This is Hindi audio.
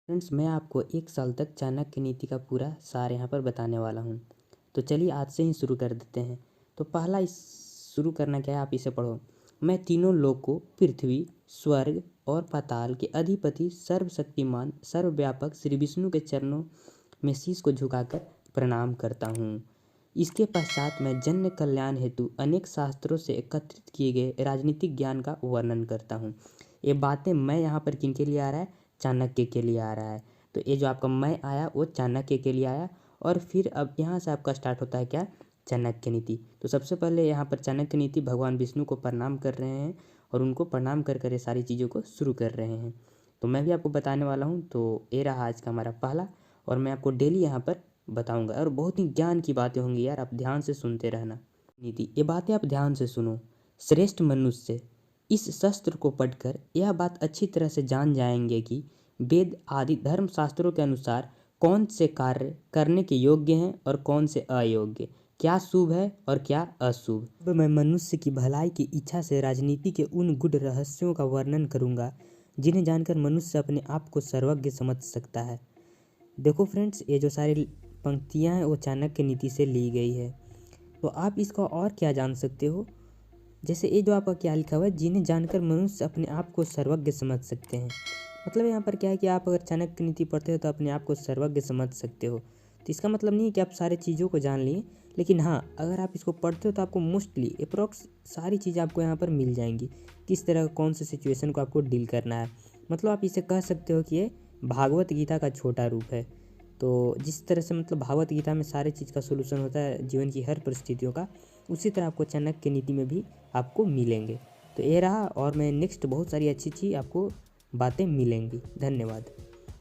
फ्रेंड्स, मैं आपको 1 साल तक चाणक्य नीति का पूरा सार यहाँ पर बताने वाला हूँ। तो चलिए आज से ही शुरू कर देते हैं। तो पहला इस शुरू करना क्या है, आप इसे पढ़ो। मैं तीनों लोकों पृथ्वी, स्वर्ग और पाताल के अधिपति सर्वशक्तिमान सर्वव्यापक श्री विष्णु के चरणों में शीश को झुकाकर प्रणाम करता हूँ। इसके पश्चात मैं जन कल्याण हेतु अनेक शास्त्रों से एकत्रित किए गए राजनीतिक ज्ञान का वर्णन करता हूँ। ये बातें मैं यहाँ पर किनके लिए आ रहा है, चाणक्य के लिए आ रहा है। तो ये जो आपका मैं आया वो चाणक्य के लिए आया। और फिर अब यहाँ से आपका स्टार्ट होता है क्या, चाणक्य नीति। तो सबसे पहले यहाँ पर चाणक्य नीति भगवान विष्णु को प्रणाम कर रहे हैं और उनको प्रणाम कर कर ये सारी चीज़ों को शुरू कर रहे हैं। तो मैं भी आपको बताने वाला हूँ। तो ये रहा आज का हमारा पहला, और मैं आपको डेली यहाँ पर बताऊँगा और बहुत ही ज्ञान की बातें होंगी यार, आप ध्यान से सुनते रहना। नीति, ये बातें आप ध्यान से सुनो। श्रेष्ठ मनुष्य इस शस्त्र को पढ़कर यह बात अच्छी तरह से जान जाएंगे कि वेद आदि धर्म शास्त्रों के अनुसार कौन से कार्य करने के योग्य हैं और कौन से अयोग्य, क्या शुभ है और क्या अशुभ। अब मैं मनुष्य की भलाई की इच्छा से राजनीति के उन गूढ़ रहस्यों का वर्णन करूंगा जिन्हें जानकर मनुष्य अपने आप को सर्वज्ञ समझ सकता है। देखो फ्रेंड्स, ये जो सारी पंक्तियां हैं वो चाणक्य नीति से ली गई है। तो आप इसका और क्या जान सकते हो, जैसे ये जो आपका क्या लिखा हुआ है, जिन्हें जानकर मनुष्य अपने आप को सर्वज्ञ समझ सकते हैं। मतलब यहाँ पर क्या है कि आप अगर चाणक्य नीति पढ़ते हो तो अपने आप को सर्वज्ञ समझ सकते हो। तो इसका मतलब नहीं है कि आप सारी चीज़ों को जान लिए, लेकिन हाँ, अगर आप इसको पढ़ते हो तो आपको मोस्टली अप्रॉक्स सारी चीज़ें आपको यहाँ पर मिल जाएंगी। किस तरह कौन से सिचुएशन को आपको डील करना है। मतलब आप इसे कह सकते हो कि ये भागवत गीता का छोटा रूप है। तो जिस तरह से मतलब भागवत गीता में सारे चीज़ का सोल्यूशन होता है जीवन की हर परिस्थितियों का, उसी तरह आपको चाणक्य नीति में भी आपको मिलेंगे। तो ये रहा, और मैं नेक्स्ट बहुत सारी अच्छी अच्छी आपको बातें मिलेंगी। धन्यवाद।